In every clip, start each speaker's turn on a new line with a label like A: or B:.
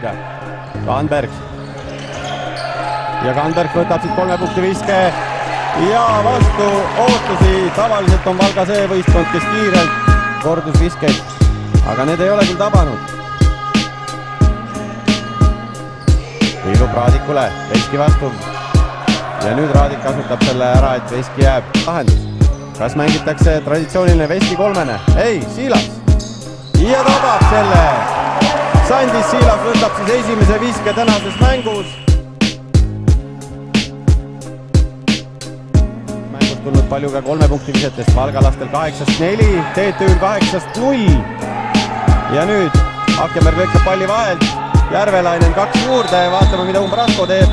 A: Valge. Kanberg. Ja Kanberg võtab siit 3 punkti viske ja vastu ootusi. Tavaliselt on Valga see võistkond, kes kiirelt kordusviskeid, aga need ei ole küll tabanud. Liigub Raadikule, Veski vastu. Ja nüüd Raadik kasutab selle ära, et Veski jääb lahendus. Kas mängitakse traditsiooniline Veski kolmene? Ei, Siilas. Ja tabab selle. Sandis Siilas võtab siis esimese viske tänases mängus. Mängus tulnud palju ka 3 punkti visetest. Valgalastel 8-4, TTÜ-l 8-0. Ja nüüd Akkemer lõikab palli vahelt. Järvelainen 2 juurde. Vaatame, mida Umbrasko teeb.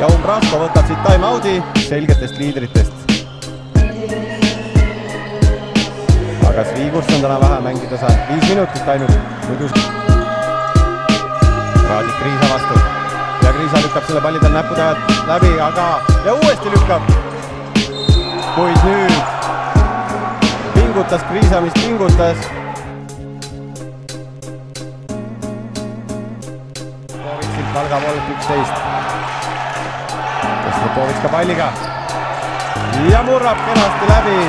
A: Ja Umbrasko võtab siit time-out'i selgetest liidritest. Aga Sviigurst on täna vähe mängida saanud. 5 minutit ainult. Raadik Kriisa vastu. Ja Kriisa lükkab selle palli tal näppude läbi, aga ja uuesti lükkab. Kuid nüüd pingutas Kriisa, mis pingutas. Povitsilt Valga poolt 11. Povits ka palliga. Ja murrab kenasti läbi.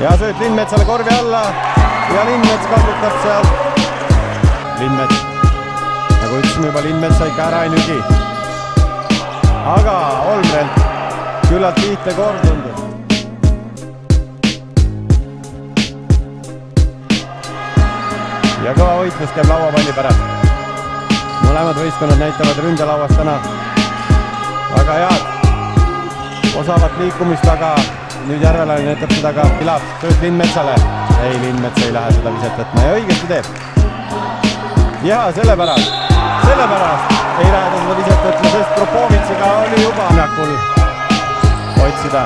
A: Ja sööt Lindmetsale korvi alla. Ja Lindmets kandutab sealt. Lindmets. Nagu ütlesime juba, Lindmets sai ikka ära ei nügi. Aga Olmrelt küllalt lihtne kord tundub. Ja kõva võitlus käib lauapalli pärast. Mõlemad võistkonnad näitavad ründelauas täna väga head osavat liikumist, aga nüüd Järvelainen näitab seda ka Pilav. Sööt Lindmetsale. Ei, Lindmets ei lähe seda viset võtma ja õigesti teeb. Ja sellepärast ei lähe ta seda viset võtma, sest Propovitsiga oli juba näkul otsida.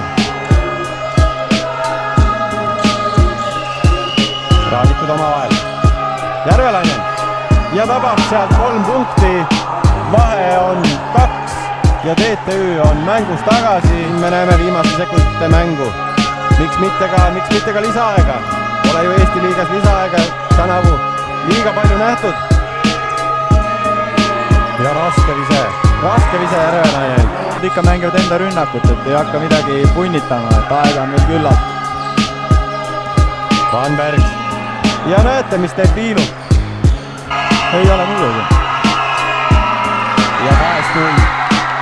A: Raadikud oma vahel. Järvelainen. Ja tabab sealt 3 punkti, vahe on 2 ja TTÜ on mängus tagasi. Me näeme viimaste sekundite mängu. Miks mitte ka lisaaega? Pole ju Eesti liigas lisaaega tänavu liiga palju nähtud. Ja raske vise Järvelainen.
B: Ikka mängivad enda rünnakut, et ei hakka midagi punnitama, et aega on veel küllalt.
A: Vanberg. Ja näete, mis teeb Viinu.
B: Ei ole muidugi.
A: Ja 2-0.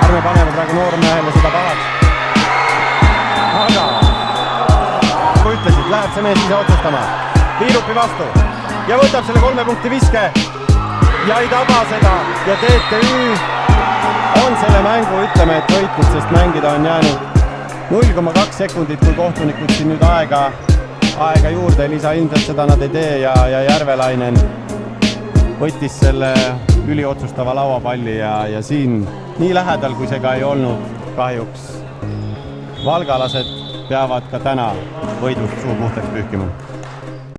A: Ärme paneme praegu noormehele seda pahaks. Aga nagu ütlesid, läheb see mees ise otsustama. Viirupi vastu. Ja võtab selle 3 punkti viske. Ja ei taba seda. Ja TTÜ on selle mängu, ütleme, et võitnud, sest mängida on jäänud 0,2 sekundit, kui kohtunikud siin nüüd aega juurde. Lisa ilmselt seda nad ei tee ja Järvelainen võttis selle üliotsustava lauapalli ja siin nii lähedal, kui see ka ei olnud, kahjuks valgalased peavad ka täna võidust suu puhtaks pühkima.